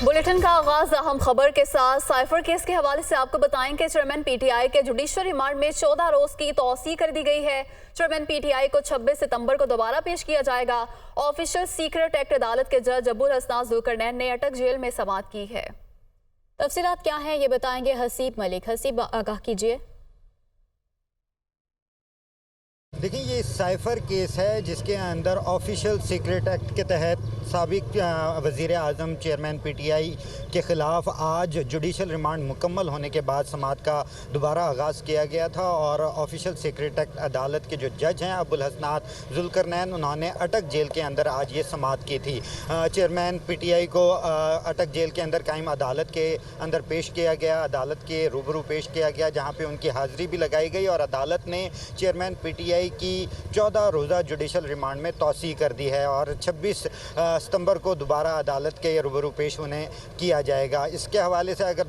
Bulletin का आगाज अहम खबर के साथ साइफर केस के हवाले से आपको बताएं कि चेयरमैन पीटीआई के जुडिशल रिमांड में 14 रोज की तौसीह कर दी गई है। चेयरमैन पीटीआई को 26 सितंबर को दोबारा पेश किया जाएगा। ऑफिशियल सीक्रेट एक्ट अदालत के जज अबुल हसनात जुल्करनैन ने अटक जेल में समाअत की है। तफसीलात क्या है ये बताएंगे हसीब मलिक। हसीब, आगाह कीजिए। देखिए, ये साइफर केस है जिसके अंदर ऑफिशियल सीक्रेट एक्ट के तहत साबिक वज़ीर आज़म चेयरमैन पीटीआई के ख़िलाफ़ आज जुडिशल रिमांड मुकम्मल होने के बाद समाअत का दोबारा आगाज़ किया गया था और ऑफिशियल सीक्रेट एक्ट अदालत के जो जज हैं अबुल हसनात जुल्करनैन, उन्होंने अटक जेल के अंदर आज ये समाअत की थी। चेयरमैन पीटीआई को अटक जेल के अंदर कायम अदालत के अंदर पेश किया गया, अदालत के रूबरू पेश किया गया, जहाँ पर उनकी हाज़िरी भी लगाई गई और अदालत ने चेयरमैन पीटीआई की 14 रोज़ा जुडिशल रिमांड में तौसीह कर दी है और 26 सितंबर को दोबारा अदालत के रूबरू पेश उन्हें किया जाएगा। इसके हवाले से अगर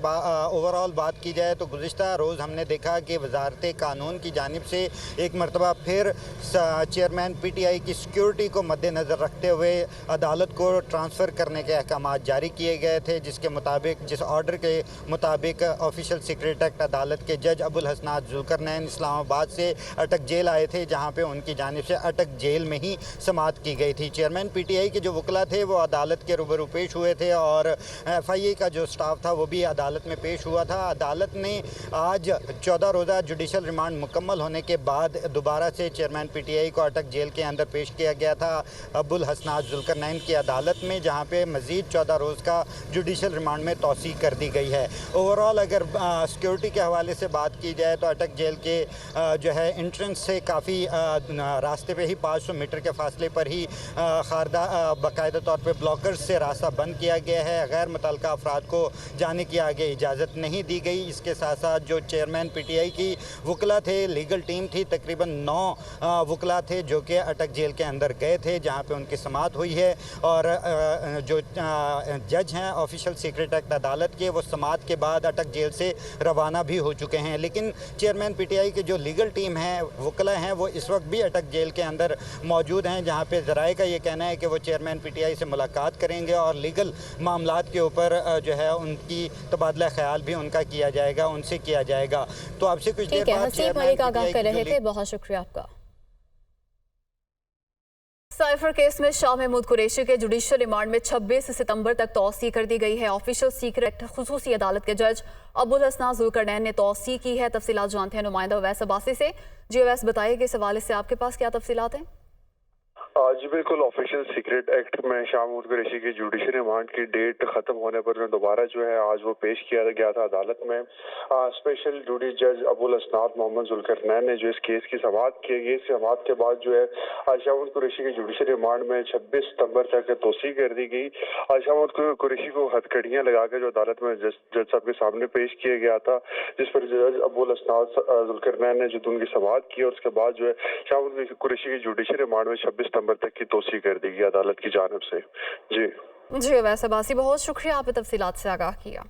ओवरऑल बात की जाए तो गुज़िश्ता रोज़ हमने देखा कि वज़ारत कानून की जानिब से एक मरतबा फिर चेयरमैन पीटीआई की सिक्योरिटी को मद्देनज़र रखते हुए अदालत को ट्रांसफ़र करने के अहकाम जारी किए गए थे, जिसके मुताबिक जिस ऑर्डर के मुताबिक ऑफिशियल सीक्रेट एक्ट अदालत के जज अबुल हसनात जुल्करनैन इस्लामाबाद से अटक जेल आए थे, जहाँ पे उनकी जानिब से अटक जेल में ही समाअत की गई थी। चेयरमैन पीटीआई के जो वकला थे वो अदालत के रूबरू पेश हुए थे और एफआईए का जो स्टाफ था वो भी अदालत में पेश हुआ था। अदालत ने आज 14 रोज़ा जुडिशल रिमांड मुकम्मल होने के बाद दोबारा से चेयरमैन पीटीआई को अटक जेल के अंदर पेश किया गया था अबुल हसनात जुल्करनैन की अदालत में, जहाँ पे मज़ीद 14 रोज़ का जुडिशल रिमांड में तौसीह कर दी गई है। ओवरऑल अगर सिक्योरिटी के हवाले से बात की जाए तो अटक जेल के जो है एंट्रेंस से काफ़ी रास्ते पे ही 500 मीटर के फासले पर ही बाकायदा तौर पे ब्लॉकर्स से रास्ता बंद किया गया है। गैर मुतल्लिका अफराद को जाने की आगे इजाज़त नहीं दी गई। इसके साथ साथ जो चेयरमैन पीटीआई की वकला थे, लीगल टीम थी, तकरीबन 9 वकला थे जो कि अटक जेल के अंदर गए थे, जहाँ पे उनकी समाअत हुई है और जो जज हैं ऑफिशियल सीक्रेट एक्ट अदालत के, वो समाअत के बाद अटक जेल से रवाना भी हो चुके हैं। लेकिन चेयरमैन पीटीआई की जो लीगल टीम है, वकला हैं, वो इस वक्त भी अटक जेल के अंदर मौजूद हैं, जहाँ पे ज़राए का ये कहना है कि वो चेयरमैन पीटीआई से मुलाकात करेंगे और लीगल मामलात के ऊपर जो है उनकी तबादला ख्याल भी उनका किया जाएगा, उनसे किया जाएगा। तो आपसे कुछ देर बाद चेयरमैन आगाह कर रहे थे, बहुत शुक्रिया आपका। साइफर केस में शाह महमूद कुरैशी के जुडिशल रिमांड में 26 सितंबर तक तौसीह कर दी गई है। ऑफिशियल सीक्रेट खुसूसी अदालत के जज अबुल हसनात जुल्करनैन ने तौसीह की है। तफसीलात जानते हैं नुमाइंदा अवैस अब्बासी से। जी अवैस, बताइए कि इस हवाले से आपके पास क्या तफसीलात हैं? जी बिल्कुल, ऑफिशियल सीक्रेट एक्ट में शाह महमूद कुरैशी की जुडिशल रिमांड की डेट खत्म होने पर दोबारा जो है आज वो पेश किया गया था अदालत में। स्पेशल ड्यूटी जज अबुल हसनात मोहम्मद जुल्करनैन ने जो इस केस की समाअत की गई, इस समाअत के बाद जो है शाह महमूद कुरैशी की जुडिशल रिमांड में 26 सितंबर तक तौसीह कर दी गई। शाह महमूद कुरैशी को हथकड़ियाँ लगा कर जो अदालत में जज साहब के सामने पेश किया गया था, जिस पर जज अबुल हसनात जुल्करनैन ने जो उनकी समाअत की और उसके बाद जो है शाह महमूद कुरैशी की जुडिशल रिमांड में 26 सितंबर तक की तौसीह कर दी गई अदालत की जानिब से। जी अवैस अब्बासी, बहुत शुक्रिया, आपने तफसीलात से आगाह किया।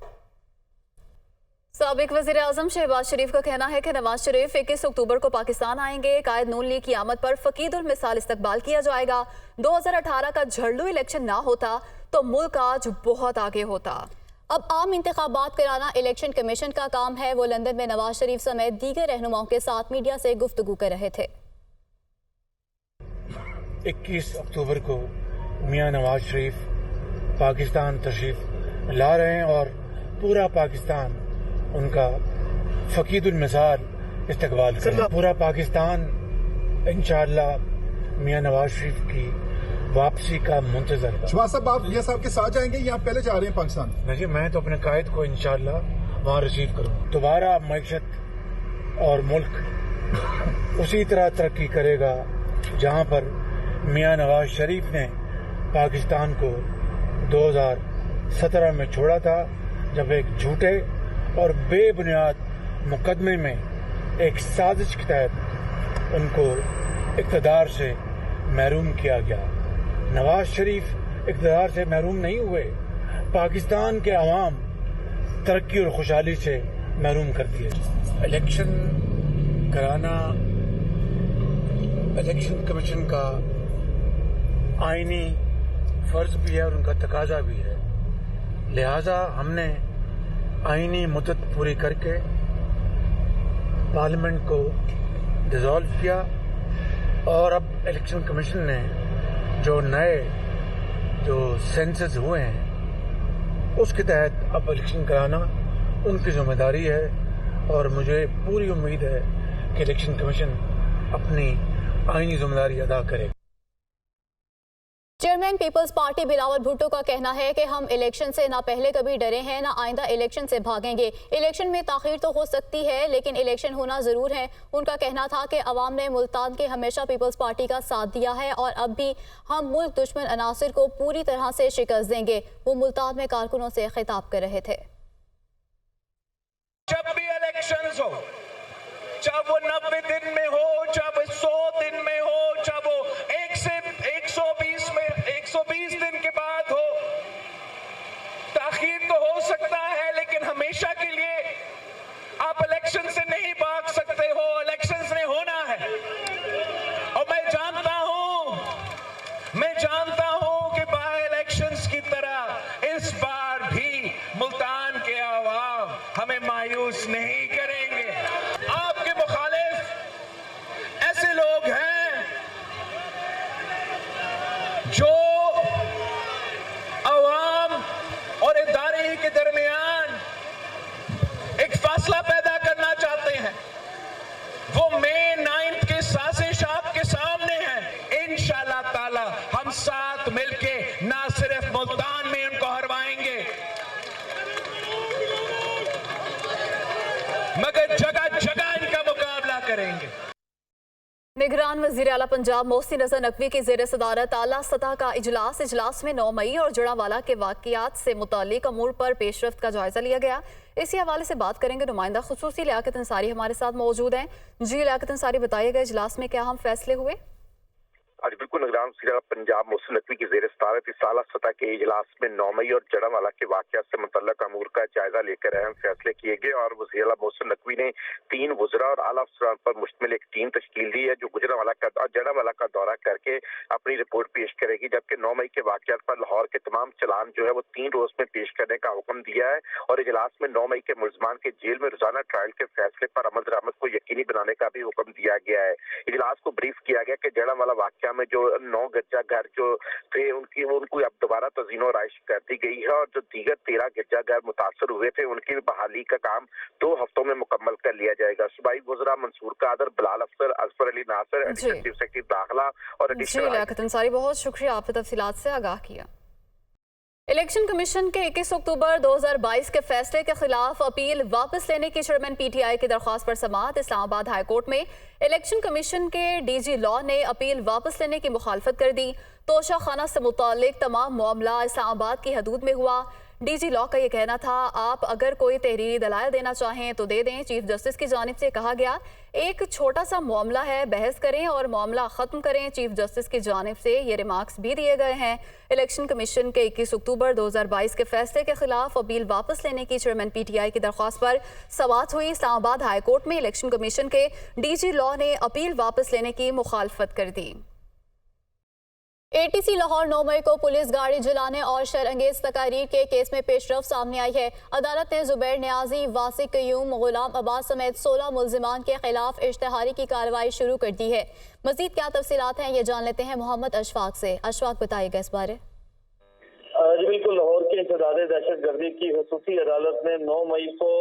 साबिक वज़ीर आज़म शहबाज शरीफ का कहना है कि नवाज शरीफ 21 अक्टूबर को पाकिस्तान आएंगे। कायद नून लीग की आमद पर फकीदुल मिसाल इस्तकबाल किया जाएगा। 2018 का झरलू इलेक्शन ना होता तो मुल्क आज बहुत आगे होता। अब आम इंतखाबात कराना इलेक्शन कमीशन का काम है। वो लंदन में नवाज शरीफ समेत दीगर रहनुमाओं के साथ मीडिया से गुफ्तगू कर रहे थे। 21 अक्टूबर को मियां नवाज शरीफ पाकिस्तान तशरीफ ला रहे हैं और पूरा पाकिस्तान उनका फकीदुल मिसाल इस्तकबाल करेगा। पूरा पाकिस्तान इंशाअल्लाह मियां नवाज शरीफ की वापसी का मुंतजर है। शहबाज साहब, आप मियां साहब के साथ जाएंगे या पहले जा रहे हैं पाकिस्तान? नहीं, मैं तो अपने कायद को इंशाअल्लाह वहाँ रिसीव करूँ। दोबारा मईशत और मुल्क उसी तरह तरक्की करेगा जहाँ पर मियां नवाज शरीफ ने पाकिस्तान को 2017 में छोड़ा था, जब एक झूठे और बेबुनियाद मुकदमे में एक साजिश के तहत उनको इक़्तिदार से महरूम किया गया। नवाज शरीफ इक़्तिदार से महरूम नहीं हुए, पाकिस्तान के अवाम तरक्की और खुशहाली से महरूम कर दिए। इलेक्शन कराना इलेक्शन कमीशन का आईनी फर्ज भी है और उनका तकाजा भी है, लिहाजा हमने आईनी मुद्दत पूरी करके पार्लियामेंट को डिसॉल्व किया और अब इलेक्शन कमीशन ने जो नए सेंसस हुए हैं उसके तहत अब इलेक्शन कराना उनकी जिम्मेदारी है और मुझे पूरी उम्मीद है कि इलेक्शन कमीशन अपनी आईनी जिम्मेदारी अदा करेगा। चेयरमैन पीपल्स पार्टी बिलावल भुट्टो का कहना है कि हम इलेक्शन से ना पहले कभी डरे हैं ना आइंदा इलेक्शन से भागेंगे। इलेक्शन में ताखीर तो हो सकती है लेकिन इलेक्शन होना जरूर है। उनका कहना था कि अवाम ने मुल्तान के हमेशा पीपल्स पार्टी का साथ दिया है और अब भी हम मुल्क दुश्मन अनासिर को पूरी तरह से शिकस्त देंगे। वो मुल्तान में कारकुनों से खिताब कर रहे थे। जब भी इलेक्शंस हो, चाहे वो 90 दिन में हो, चाहे वो 100 दिन में हो, चाहे वो 1 से 120 दिन के बाद हो, ताखीर तो हो सकता है लेकिन हमेशा के लिए आप इलेक्शन से नहीं भाग सकते हो। इलेक्शंस ने होना है और मैं जानता हूं कि बाय इलेक्शंस की तरह इस बार भी मुल्तान के आवाम हमें मायूस नहीं करेंगे। आपके मुखालिफ ऐसे लोग हैं जो अवाम और इदारे के दरमियान एक फासला पैदा करना चाहते हैं। वो मई 9 की साजिश आपके सामने है। इंशाअल्लाह ताला हम साथ मिलके ना सिर्फ मुल्तान में उनको हरवाएंगे मगर जगह जगह इनका मुकाबला करेंगे। निगरान वज़ीर आला पंजाब मोहसिन रज़ा नकवी की ज़ेर सदारत आला सतह का इजलास में 9 मई और जड़ावाला के वाक़ियात से मुताल्लिक़ अमूर पर पेशरफ्त का जायजा लिया गया। इसी हवाले से बात करेंगे। नुमाइंदा खुसूसी लियाकत अंसारी हमारे साथ मौजूद हैं। जी लियाकत अंसारी, बताइएगा इजलास में क्या अहम फैसले हुए? आज बिल्कुल निगरान वज़ीर पंजाब मोहसिन नकवी की ज़ेर सदारत इस आला सतह के इजलास में 9 मई और जड़ावाला के वाक़यात से मुतल्लक़ अमूर का जायजा लेकर अहम फैसले किए गए और वज़ीर आला मोहसिन नकवी ने 3 वज़रा और आला अफसरान पर मुश्तमिल एक टीम तश्कील दी है जो जड़ावाला का दौरा करके अपनी रिपोर्ट पेश करेगी। जबकि 9 मई के वाक़यात पर लाहौर के तमाम चलान जो है वो 3 रोज में पेश करने का हुक्म दिया है और इजलास में 9 मई के मुलजमान के जेल में रोजाना ट्रायल के फैसले पर अमल दरामद को यकीनी बनाने का भी हुक्म दिया गया है। इजलास को ब्रीफ किया गया कि जड़ावाला वाक़या में जो 9 गिरजा घर जो थे उनको अब दोबारा तज़ीनो राइश कर दी गई है और जो दीगर 13 गिरजा घर मुतासर हुए थे उनकी बहाली का काम 2 हफ्तों में मुकम्मल कर लिया जाएगा। सूबाई वज़रा Mansoor Qadir, Bilal Afsar, Azfar Ali Nasir, additional chief secretary दाखिला और एडिशनल बहुत शुक्रिया, आपने तफसीलात से आगाह किया। इलेक्शन कमीशन के 21 अक्टूबर 2022 के फैसले के खिलाफ अपील वापस लेने की चेयरमैन पीटीआई की दरख्वास्त पर समाअत। इस्लामाबाद हाई कोर्ट में इलेक्शन कमीशन के डीजी लॉ ने अपील वापस लेने की मुखालफत कर दी। तोशा खाना से मुतालिक तमाम मामला इस्लामाबाद की हदूद में हुआ। डीजी लॉ का ये कहना था, आप अगर कोई तहरीरी दलाइल देना चाहें तो दे दें। चीफ जस्टिस की जानिब से कहा गया, एक छोटा सा मामला है, बहस करें और मामला ख़त्म करें। चीफ जस्टिस की जानिब से ये रिमार्क्स भी दिए गए हैं। इलेक्शन कमीशन के 21 अक्टूबर 2022 के फैसले के खिलाफ अपील वापस लेने की चेयरमैन पीटीआई की दरख्वास्त पर समाअत हुई। इस्लामाबाद हाई कोर्ट में इलेक्शन कमीशन के डीजी लॉ ने अपील वापस लेने की मुखालफत कर दी। ATC लाहौर 9 मई को पुलिस गाड़ी जलाने और शरअंगेज तकारीर के केस में पेशरफ्त सामने आई है। अदालत ने जुबैर न्याजी, वासिक कयूम, गुलाम अब्बास समेत 16 मुल्जिमान के खिलाफ इश्तिहारी की कार्रवाई शुरू कर दी है। मजीद क्या तफसीलात हैं ये जान लेते हैं मोहम्मद अशफाक से। अशफाक, बताइएगा इस बारे। जी बिल्कुल, लाहौर के इंसदाद दहशतगर्दी की खसूसी अदालत ने 9 मई को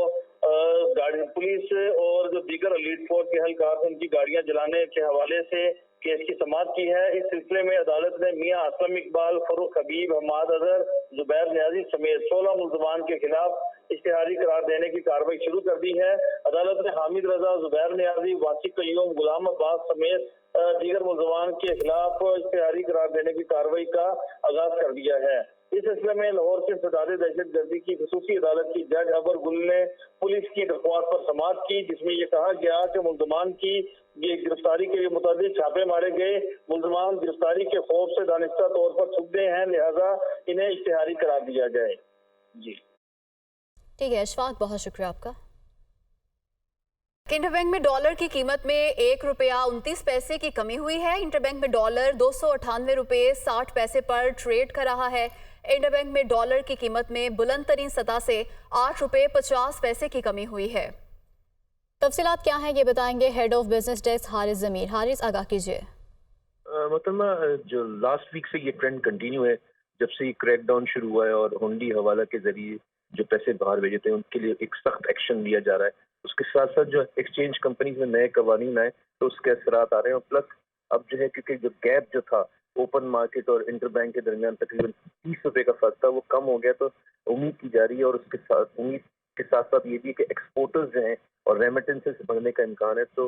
पुलिस और जो दीगर लीड फोर्स के एहलकार उनकी गाड़ियां जलाने के हवाले से केस की समाअत की है। इस सिलसिले में अदालत ने मियां असलम इकबाल, फरूख हबीब, हमाद अजहर, जुबैर न्याजी समेत 16 मुल्जिमान के खिलाफ इश्तिहारी करार देने की कार्रवाई शुरू कर दी है। अदालत ने हामिद रजा, जुबैर न्याजी, वासिक कयूम, गुलाम अब्बास समेत दीगर मुल्जिमान के खिलाफ इश्तिहारी करार देने की कार्रवाई का आगाज कर दिया है। इस सिलसिले में लाहौर के इंसदाद दहशतगर्दी की खसूसी अदालत की जज अबर गुल ने पुलिस की दरख्वास्त पर समाअत की, जिसमें यह कहा गया कि मुल्जिमान की गिरफ्तारी के लिए मुताबिक छापे मारे गए। मुल्जिमान गिरफ्तारी के खौफ से दानिस्ता तौर पर छुप गए हैं, लिहाजा इन्हें इश्तिहारी करार दिया जाए। जी ठीक है अशफाक, बहुत शुक्रिया आपका। इंटरबैंक में डॉलर की कीमत में ₹1.29 की कमी हुई है। इंटरबैंक में डॉलर 298 रुपये 60 पैसे पर ट्रेड कर रहा है। इंटरबैंक में डॉलर की कीमत में बुलंद तरीन सतह से 8 रुपये 50 पैसे की कमी हुई है। तफसीलात क्या हैं ये बताएंगे head of business desk Haris Zameer. Haris, आगाह कीजिए। मतलब जो लास्ट वीक से ये ट्रेंड कंटिन्यू है, जब से ये क्रैकडाउन शुरू हुआ है और हुंडी हवाला के जरिए जो पैसे बाहर भेजे थे उनके लिए एक सख्त एक्शन लिया जा रहा है। उसके साथ साथ जो एक्सचेंज कंपनीज में नए कवानीन आए तो उसके असरात आ रहे हैं। और प्लस अब जो है, क्योंकि जो गैप जो था ओपन मार्केट और इंटरबैंक के दरमियान तकरीबन 30 रुपए का फर्क था, वो कम हो गया। तो उम्मीद की जा रही है और उसके साथ उम्मीद के साथ साथ ये भी कि एक्सपोर्टर्स जो हैं और रेमिटेंसेस बढ़ने का इम्कान है, तो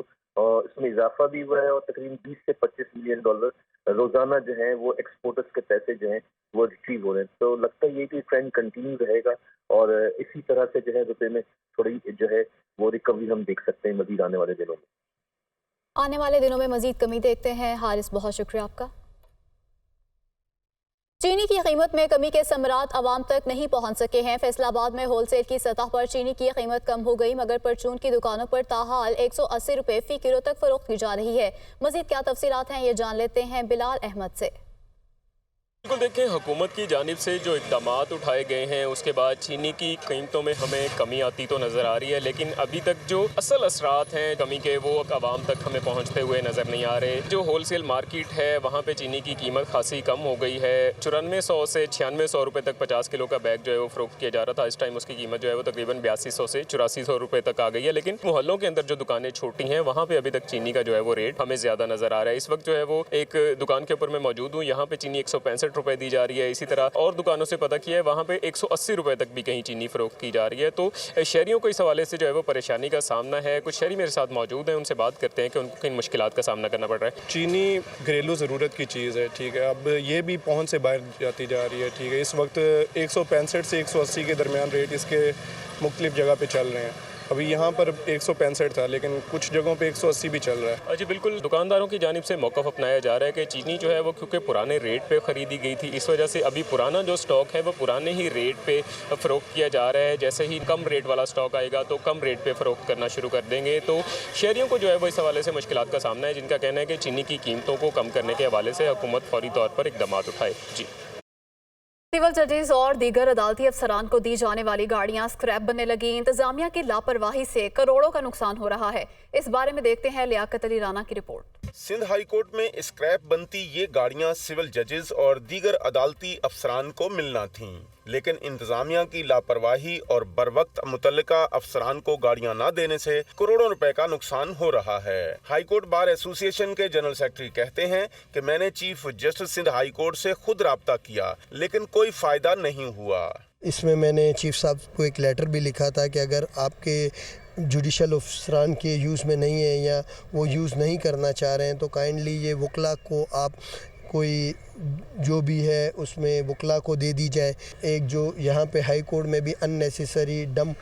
इसमें इजाफा भी हुआ है और तकरीबन 20 से 25 मिलियन डॉलर रोजाना जो है वो एक्सपोर्टर्स के पैसे जो हैं वो रिट्रीव हो रहे हैं। तो लगता है ये कि ट्रेंड कंटिन्यू रहेगा और इसी तरह से जो है रुपए में थोड़ी जो है वो रिकवरी हम देख सकते हैं मजीद आने वाले दिनों में। आने वाले दिनों में मजीद कमी देखते हैं। हारिस, बहुत शुक्रिया आपका। चीनी की कीमत में कमी के समरात आवाम तक नहीं पहुंच सके हैं। फैसलाबाद में होलसेल की सतह पर चीनी की कीमत कम हो गई, मगर परचून की दुकानों पर ताहाल 180 रुपये फी किलो तक फरोख्त की जा रही है। मजीद क्या तफसीलात हैं ये जान लेते हैं बिलाल अहमद से। बिल्कुल, देखें, हुकूमत की जानिब से जो इक़दाम उठाए गए हैं उसके बाद चीनी की कीमतों में हमें कमी आती तो नज़र आ रही है, लेकिन अभी तक जो असल असरात हैं कमी के वो आवाम तक हमें पहुंचते हुए नज़र नहीं आ रहे। जो होलसेल मार्केट है वहाँ पे चीनी की कीमत खासी कम हो गई है। 9400 से 9600 रुपये तक 50 किलो का बैग जो है वो फ़रोख्त किया जा रहा था। इस टाइम उसकी कीमत जो है वो तकरीबन 8200 से 8400 रुपये तक आ गई है। लेकिन मोहल्लों के अंदर जो दुकानें छोटी हैं वहाँ पर अभी तक चीनी का जो है वो रेट हमें ज़्यादा नज़र आ रहा है। इस वक्त जो है वो एक दुकान के ऊपर मैं मौजूद हूँ, यहाँ पर चीनी 165 रुपये दी जा रही है। इसी तरह और दुकानों से पता किया है वहाँ पे 180 रुपये तक भी कहीं चीनी फरोख्त की जा रही है। तो शहरियों को इस हवाले से जो है वो परेशानी का सामना है। कुछ शहरी मेरे साथ मौजूद हैं, उनसे बात करते हैं कि उनको किन मुश्किलात का सामना करना पड़ रहा है। चीनी घरेलू ज़रूरत की चीज़ है, ठीक है। अब ये भी पहुँच से बाहर जाती जा रही है, ठीक है। इस वक्त 165 से 180 के दरमियान रेट इसके मुख्तलिफ जगह पे चल रहे हैं। अभी यहाँ पर 165 था, लेकिन कुछ जगहों पे 180 भी चल रहा है। जी बिल्कुल, दुकानदारों की जानिब से मौक़िफ़ अपनाया जा रहा है कि चीनी जो है वो क्योंकि पुराने रेट पे ख़रीदी गई थी, इस वजह से अभी पुराना जो स्टॉक है वो पुराने ही रेट पे फ़रोख्त किया जा रहा है। जैसे ही कम रेट वाला स्टॉक आएगा तो कम रेट पे फ़रोख्त करना शुरू कर देंगे। तो शहरियों को जो है वो इस हवाले से मुश्किलात का सामना है, जिनका कहना है कि चीनी की कीमतों को कम करने के हवाले से हुकूमत फौरी तौर पर इक़दाम उठाए। जी, सिविल जजेस और दीगर अदालती अफसरान को दी जाने वाली गाड़ियां स्क्रैप बनने लगी। इंतजामिया की लापरवाही से करोड़ों का नुकसान हो रहा है। इस बारे में देखते हैं लियाकत अली राना की रिपोर्ट। सिंध हाई कोर्ट में स्क्रैप बनती ये गाड़ियां सिविल जजेस और दीगर अदालती अफसरान को मिलना थीं, लेकिन इंतजामिया की लापरवाही और बरवक्त मुतल्लिका अफसरान को गाड़ियां न देने से करोड़ों रुपए का नुकसान हो रहा है। हाई कोर्ट बार एसोसिएशन के जनरल सेक्रेटरी कहते हैं कि मैंने chief justice Sindh high court से खुद राब्ता किया, लेकिन कोई फायदा नहीं हुआ। इसमें मैंने चीफ साहब को एक लेटर भी लिखा था कि अगर आपके जुडिशल अफसरान के यूज़ में नहीं है या वो यूज़ नहीं करना चाह रहे हैं तो काइंडली ये वकला को आप कोई जो भी है उसमें वकला को दे दी जाए। एक जो यहाँ पे हाई कोर्ट में भी अननेसेसरी डम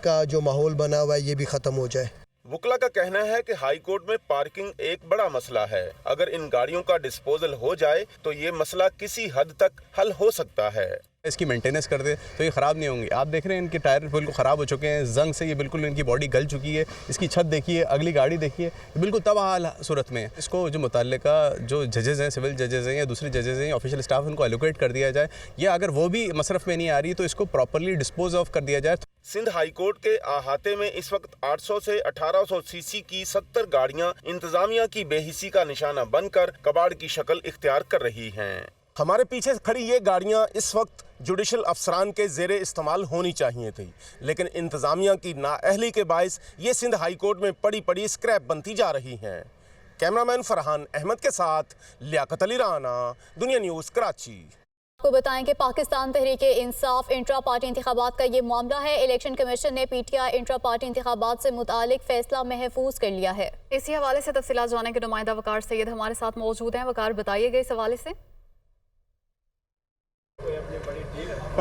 का जो माहौल बना हुआ है ये भी ख़त्म हो जाए। वकला का कहना है कि हाई कोर्ट में पार्किंग एक बड़ा मसला है। अगर इन गाड़ियों का डिस्पोजल हो जाए तो ये मसला किसी हद तक हल हो सकता है। इसकी मेंटेनेंस कर दे तो ये ख़राब नहीं होंगी। आप देख रहे हैं इनके टायर बिल्कुल ख़राब हो चुके हैं, जंग से ये बिल्कुल इनकी बॉडी गल चुकी है। इसकी छत देखिए, अगली गाड़ी देखिए, बिल्कुल तबाह सूरत में। इसको जो मुतल्लिका जो जजेस हैं, सिविल जजेस हैं या दूसरे जजेस हैं, ऑफिशियल स्टाफ, उनको एलोकेट कर दिया जाए, या अगर वो भी मसरफ में नहीं आ रही तो इसको प्रॉपरली डिस्पोज ऑफ कर दिया जाए। सिंध हाई कोर्ट के अहाते में इस वक्त 800 से 1800 सीसी की 70 गाड़ियां इंतजामिया की बेहिसी का निशाना बनकर कबाड़ की शक्ल इख्तियार कर रही हैं। हमारे पीछे खड़ी ये गाड़ियां इस वक्त जुडिशल अफसरान के ज़ेरे इस्तेमाल होनी चाहिए थी, लेकिन इंतजामिया की नाअहली के बायस ये सिंध हाई कोर्ट में पड़ी पड़ी स्क्रैप बनती जा रही हैं। कैमरामैन फरहान अहमद के साथ लियाकत अली राना, दुनिया न्यूज़, कराची। आपको बताएं कि पाकिस्तान तहरीक इंसाफ इंट्रा पार्टी इंतखाबात का ये मामला है। इलेक्शन कमीशन ने पीटीआई इंट्रा पार्टी इंतखाबात से मुतालिक फैसला महफूज कर लिया है। इसी हवाले से तफसीलात जानने के नुमाइंदा वकार सैयद हमारे साथ मौजूद हैं। वकार, बताइएगा इस हवाले से।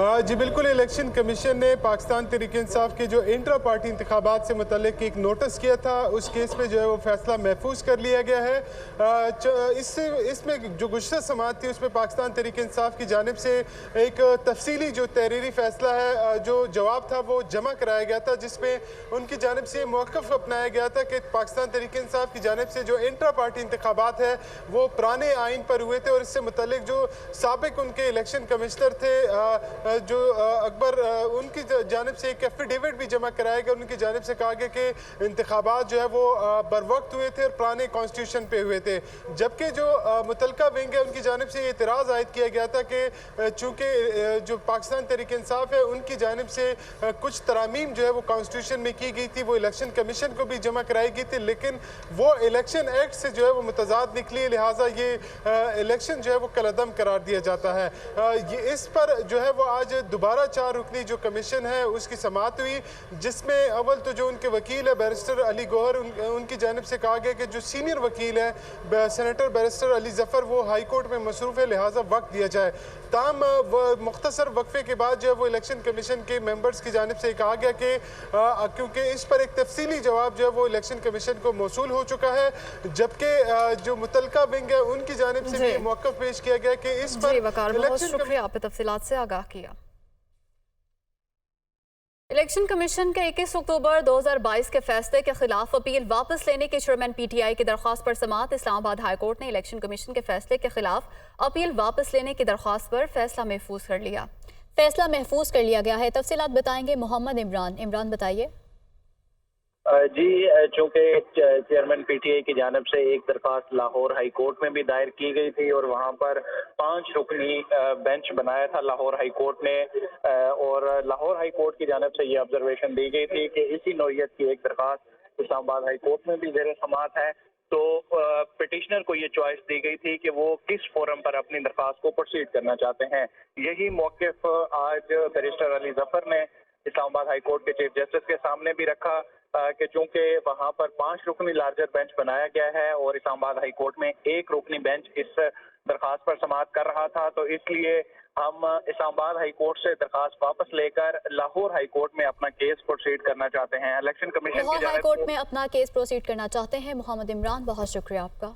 जी बिल्कुल, इलेक्शन कमीशन ने पाकिस्तान तहरीक इंसाफ के जो इंट्रा पार्टी इंतखाबात से मुतल्लिक एक नोटिस किया था, उस केस में जो है वो फैसला महफूज कर लिया गया है। इसमें जो गुज़श्ता समाअत थी उसमें पाकिस्तान तहरीक इंसाफ की जानिब से एक तफसीली जो तहरीरी फैसला है, जो जवाब था वो जमा कराया गया था, जिसमें उनकी जानिब से मौक़िफ़ अपनाया गया था कि पाकिस्तान तहरीक इंसाफ की जानिब से जो इंट्रा पार्टी इंतखाबात है वो पुराने आइन पर हुए थे और इससे मुतल्लिक जो साबिक उनके इलेक्शन कमिश्नर थे जो अकबर, उनकी जानिब से एक एफिडेविट भी जमा कराया गया। उनकी जानिब से कहा गया कि इंतखाबात जो है वो बर वक्त हुए थे और पुराने कॉन्स्टिट्यूशन पे हुए थे, जबकि जो मुतलका विंग है उनकी जानिब से ये एतराज़ आयद किया गया था कि चूँकि जो पाकिस्तान तहरीक इंसाफ है उनकी जानिब से कुछ तरामीम जो है वो कॉन्स्टिट्यूशन में की गई थी, वो इलेक्शन कमीशन को भी जमा कराई गई थी, लेकिन वो इलेक्शन एक्ट से जो है वो मुतजाद निकली, लिहाजा ये इलेक्शन जो है वो कलअदम करार दिया जाता है। इस पर जो है वो आज दोबारा 4 रुकनी जो कमीशन है उसकी समाअत हुई, जिसमें अव्वल तो जो उनके वकील है बैरिस्टर अली गौहर, उनकी जानिब से कहा गया कि जो सीनियर वकील है सेनेटर बैरिस्टर अली जफ़र वो हाई कोर्ट में मसरूफ़ है, लिहाजा वक्त दिया जाए। ताम मुख्तसर वक्फे के बाद जो है वो इलेक्शन कमीशन के मेंबर्स की जानिब से कहा गया कि क्योंकि इस पर एक तफसीली जवाब जो है वो इलेक्शन कमीशन को मौसूल हो चुका है, जबकि जो मुतलका विंग है उनकी जानिब से भी मौक़िफ़ पेश किया गया कि इस पर शुक्रिया, आपने तफसीलात से आगाह किया। इलेक्शन कमीशन के 21 अक्टूबर 2022 के फैसले के खिलाफ अपील वापस लेने के चेयरमैन पीटीआई की दरख्वास्त पर समाअत। इस्लामाबाद हाई कोर्ट ने इलेक्शन कमीशन के फैसले के खिलाफ अपील वापस लेने की दरख्वास्त पर फैसला महफूज कर लिया। फैसला महफूज कर लिया गया है। तफसीलात बताएंगे मोहम्मद इमरान। इमरान बताइए। जी, चूंकि चेयरमैन पीटीआई की जानिब से एक दरखास्त लाहौर हाई कोर्ट में भी दायर की गई थी और वहां पर 5 रुकनी बेंच बनाया था लाहौर हाई कोर्ट ने, और लाहौर हाई कोर्ट की जानिब से ये ऑब्जर्वेशन दी गई थी कि इसी नौइयत की एक दरखास्त इस्लामाबाद हाई कोर्ट में भी ज़ेर समाअत है, तो पिटिशनर को ये चॉइस दी गई थी कि वो किस फोरम पर अपनी दरखास्त को प्रोसीड करना चाहते हैं। यही मौक़िफ़ आज बैरिस्टर अली जफ़र ने इस्लामाबाद हाई कोर्ट के चीफ जस्टिस के सामने भी रखा कि चूंकि वहां पर 5 रुकनी लार्जर बेंच बनाया गया है और इस्लामाबाद हाई कोर्ट में 1 रुकनी बेंच इस दरखास्त पर समाअत कर रहा था, तो इसलिए हम इस्लामाबाद हाई कोर्ट से दरखास्त वापस लेकर लाहौर हाई कोर्ट में अपना केस प्रोसीड करना चाहते हैं। Election commission Lahore high court में अपना केस प्रोसीड करना चाहते हैं। मोहम्मद इमरान, बहुत शुक्रिया आपका।